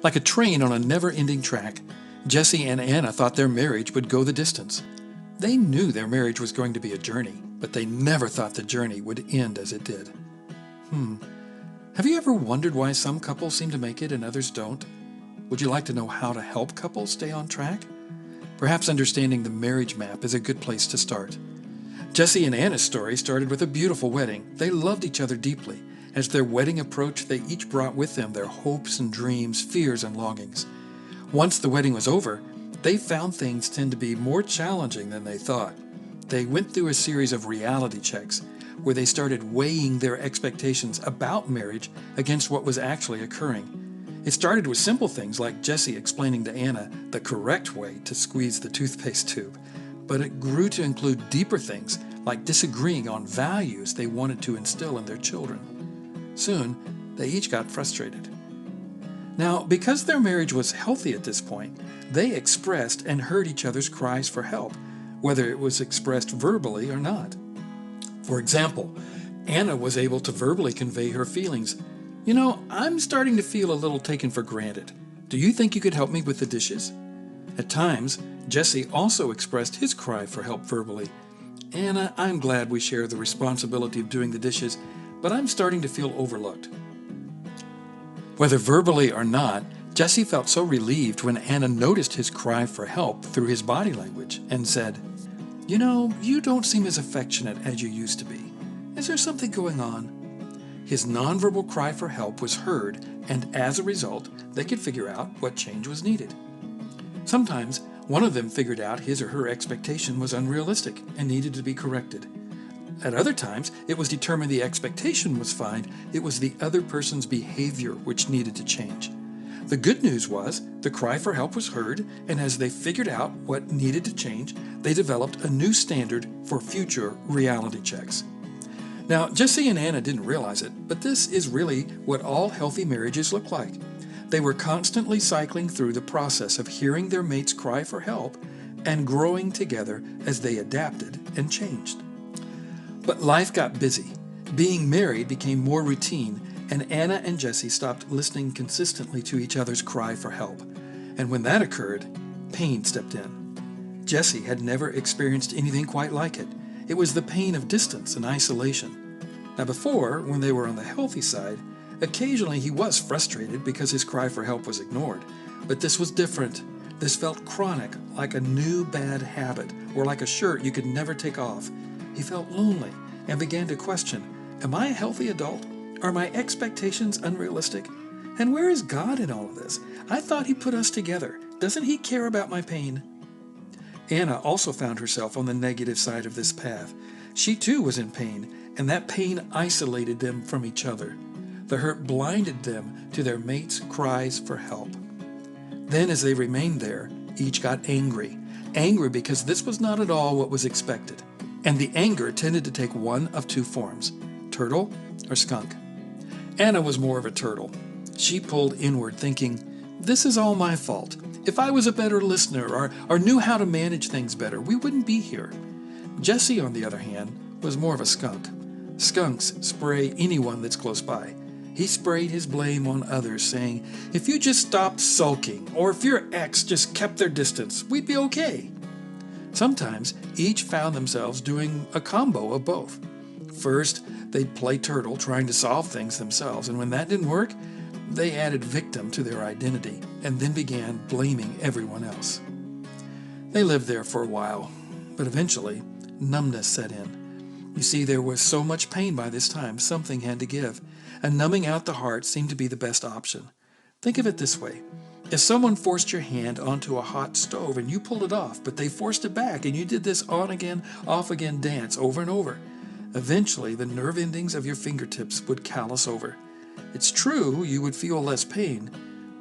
Like a train on a never-ending track, Jesse and Anna thought their marriage would go the distance. They knew their marriage was going to be a journey, but they never thought the journey would end as it did. Have you ever wondered why some couples seem to make it and others don't? Would you like to know how to help couples stay on track? Perhaps understanding the marriage map is a good place to start. Jesse and Anna's story started with a beautiful wedding. They loved each other deeply. As their wedding approached, they each brought with them their hopes and dreams, fears and longings. Once the wedding was over, they found things tend to be more challenging than they thought. They went through a series of reality checks where they started weighing their expectations about marriage against what was actually occurring. It started with simple things like Jesse explaining to Anna the correct way to squeeze the toothpaste tube, but it grew to include deeper things like disagreeing on values they wanted to instill in their children. Soon, they each got frustrated. Now, because their marriage was healthy at this point, they expressed and heard each other's cries for help, whether it was expressed verbally or not. For example, Anna was able to verbally convey her feelings. "You know, I'm starting to feel a little taken for granted. Do you think you could help me with the dishes?" At times, Jesse also expressed his cry for help verbally. "Anna, I'm glad we share the responsibility of doing the dishes, but I'm starting to feel overlooked." Whether verbally or not, Jesse felt so relieved when Anna noticed his cry for help through his body language and said, "You know, you don't seem as affectionate as you used to be. Is there something going on?" His nonverbal cry for help was heard, and as a result, they could figure out what change was needed. Sometimes, one of them figured out his or her expectation was unrealistic and needed to be corrected. At other times, it was determined the expectation was fine, it was the other person's behavior which needed to change. The good news was the cry for help was heard, and as they figured out what needed to change, they developed a new standard for future reality checks. Now, Jesse and Anna didn't realize it, but this is really what all healthy marriages look like. They were constantly cycling through the process of hearing their mate's cry for help and growing together as they adapted and changed. But life got busy. Being married became more routine, and Anna and Jesse stopped listening consistently to each other's cry for help. And when that occurred, pain stepped in. Jesse had never experienced anything quite like it. It was the pain of distance and isolation. Now before, when they were on the healthy side, occasionally he was frustrated because his cry for help was ignored. But this was different. This felt chronic, like a new bad habit, or like a shirt you could never take off. He felt lonely and began to question, am I a healthy adult? Are my expectations unrealistic? And where is God in all of this? I thought He put us together. Doesn't He care about my pain? Anna also found herself on the negative side of this path. She too was in pain, and that pain isolated them from each other. The hurt blinded them to their mate's cries for help. Then as they remained there, each got angry. Angry because this was not at all what was expected. And the anger tended to take one of two forms, turtle or skunk. Anna was more of a turtle. She pulled inward thinking, this is all my fault. If I was a better listener or knew how to manage things better, we wouldn't be here. Jesse, on the other hand, was more of a skunk. Skunks spray anyone that's close by. He sprayed his blame on others, saying, if you just stopped sulking, or if your ex just kept their distance, we'd be okay. Sometimes each found themselves doing a combo of both. First, they'd play turtle trying to solve things themselves, and when that didn't work, they added victim to their identity and then began blaming everyone else. They lived there for a while, but eventually numbness set in. You see, there was so much pain by this time, something had to give, and numbing out the heart seemed to be the best option. Think of it this way. If someone forced your hand onto a hot stove and you pulled it off, but they forced it back and you did this on again, off again dance over and over, eventually the nerve endings of your fingertips would callous over. It's true you would feel less pain,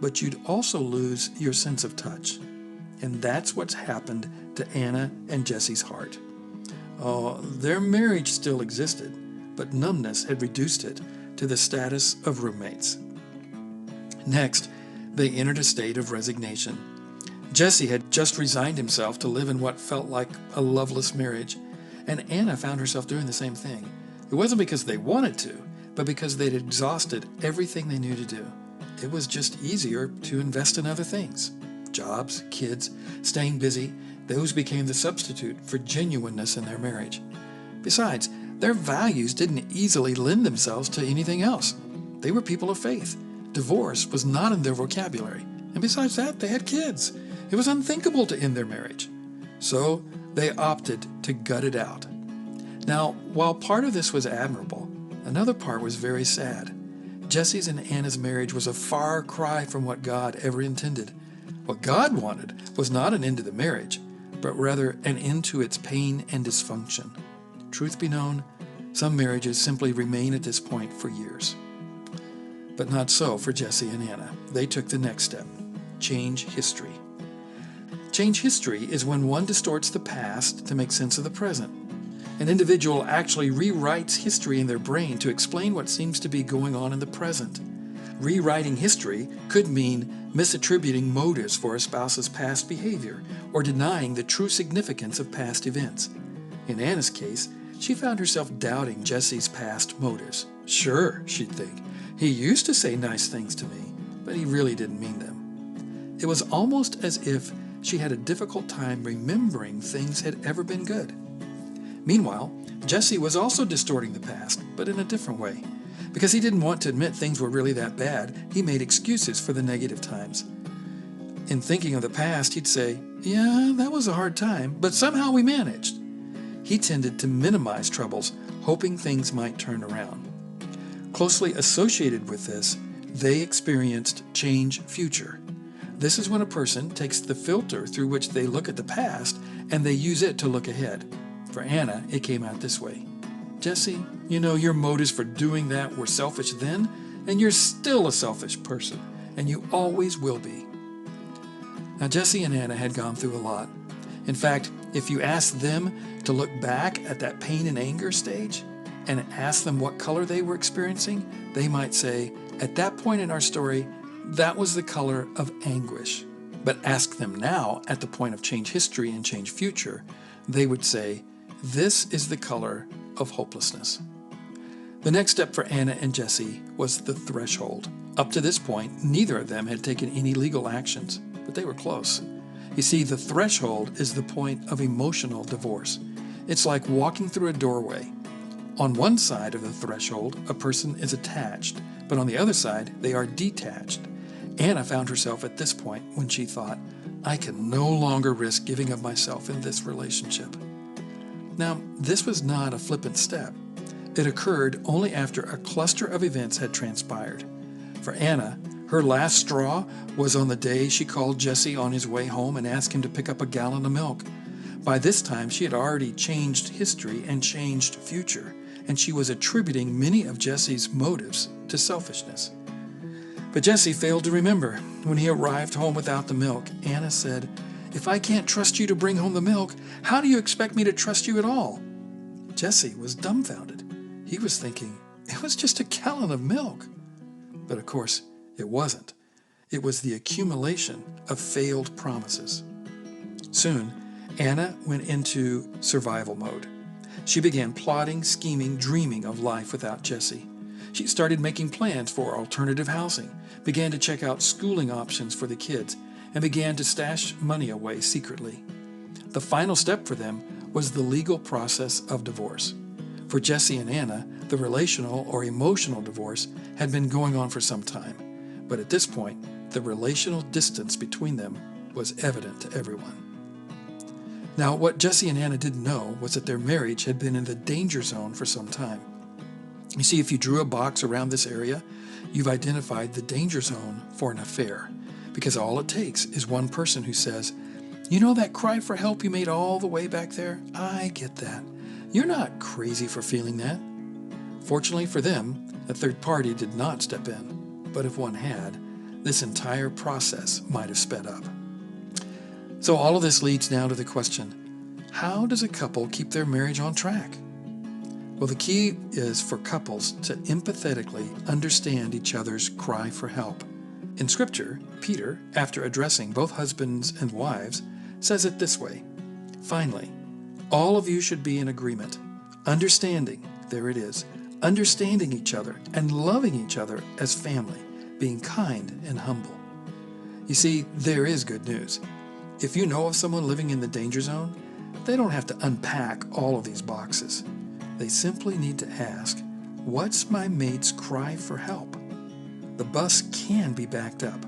but you'd also lose your sense of touch. And that's what's happened to Anna and Jesse's heart. Their marriage still existed, but numbness had reduced it to the status of roommates. Next, they entered a state of resignation. Jesse had just resigned himself to live in what felt like a loveless marriage, and Anna found herself doing the same thing. It wasn't because they wanted to, but because they'd exhausted everything they knew to do. it was just easier to invest in other things. Jobs, kids, staying busy, those became the substitute for genuineness in their marriage. Besides, their values didn't easily lend themselves to anything else. They were people of faith. Divorce was not in their vocabulary. And besides that, they had kids. It was unthinkable to end their marriage. So they opted to gut it out. Now, while part of this was admirable, another part was very sad. Jesse's and Anna's marriage was a far cry from what God ever intended. What God wanted was not an end to the marriage, but rather an end to its pain and dysfunction. Truth be known, some marriages simply remain at this point for years. But not so for Jesse and Anna. They took the next step: change history. Change history is when one distorts the past to make sense of the present. An individual actually rewrites history in their brain to explain what seems to be going on in the present. Rewriting history could mean misattributing motives for a spouse's past behavior or denying the true significance of past events. In Anna's case, she found herself doubting Jesse's past motives. Sure, she'd think, he used to say nice things to me, but he really didn't mean them. It was almost as if she had a difficult time remembering things had ever been good. Meanwhile, Jesse was also distorting the past, but in a different way. Because he didn't want to admit things were really that bad, he made excuses for the negative times. In thinking of the past, he'd say, "Yeah, that was a hard time, but somehow we managed." He tended to minimize troubles, hoping things might turn around. Closely associated with this, they experienced change future. This is when a person takes the filter through which they look at the past and they use it to look ahead. For Anna, it came out this way: "Jesse, your motives for doing that were selfish then, and you're still a selfish person, and you always will be." Now, Jesse and Anna had gone through a lot. In fact, if you asked them to look back at that pain and anger stage and ask them what color they were experiencing, they might say, "At that point in our story, that was the color of anguish." But ask them now, at the point of change history and change future, they would say, "This is the color of hopelessness." The next step for Anna and Jesse was the threshold. Up to this point, neither of them had taken any legal actions, but they were close. You see, the threshold is the point of emotional divorce. It's like walking through a doorway. On one side of the threshold, a person is attached, but on the other side, they are detached. Anna found herself at this point when she thought, "I can no longer risk giving of myself in this relationship." Now, this was not a flippant step. It occurred only after a cluster of events had transpired. For Anna, her last straw was on the day she called Jesse on his way home and asked him to pick up a gallon of milk. By this time, she had already changed history and changed future, and she was attributing many of Jesse's motives to selfishness. But Jesse failed to remember. When he arrived home without the milk, Anna said, "If I can't trust you to bring home the milk, how do you expect me to trust you at all?" Jesse was dumbfounded. He was thinking, it was just a gallon of milk. But of course, it wasn't. It was the accumulation of failed promises. Soon, Anna went into survival mode. She began plotting, scheming, dreaming of life without Jesse. She started making plans for alternative housing, began to check out schooling options for the kids, and began to stash money away secretly. The final step for them was the legal process of divorce. For Jesse and Anna, the relational or emotional divorce had been going on for some time, but at this point, the relational distance between them was evident to everyone. Now, what Jesse and Anna didn't know was that their marriage had been in the danger zone for some time. You see, if you drew a box around this area, you've identified the danger zone for an affair, because all it takes is one person who says, "You know that cry for help you made all the way back there? I get that. You're not crazy for feeling that." Fortunately for them, a third party did not step in, but if one had, this entire process might have sped up. So all of this leads now to the question, how does a couple keep their marriage on track? Well, the key is for couples to empathetically understand each other's cry for help. In Scripture, Peter, after addressing both husbands and wives, says it this way: "Finally, all of you should be in agreement, understanding," there it is, "understanding each other and loving each other as family. being kind and humble. You see, there is good news. If you know of someone living in the danger zone, they don't have to unpack all of these boxes. They simply need to ask, what's my mate's cry for help? The bus can be backed up,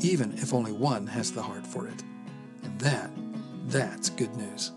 even if only one has the heart for it. And that's good news.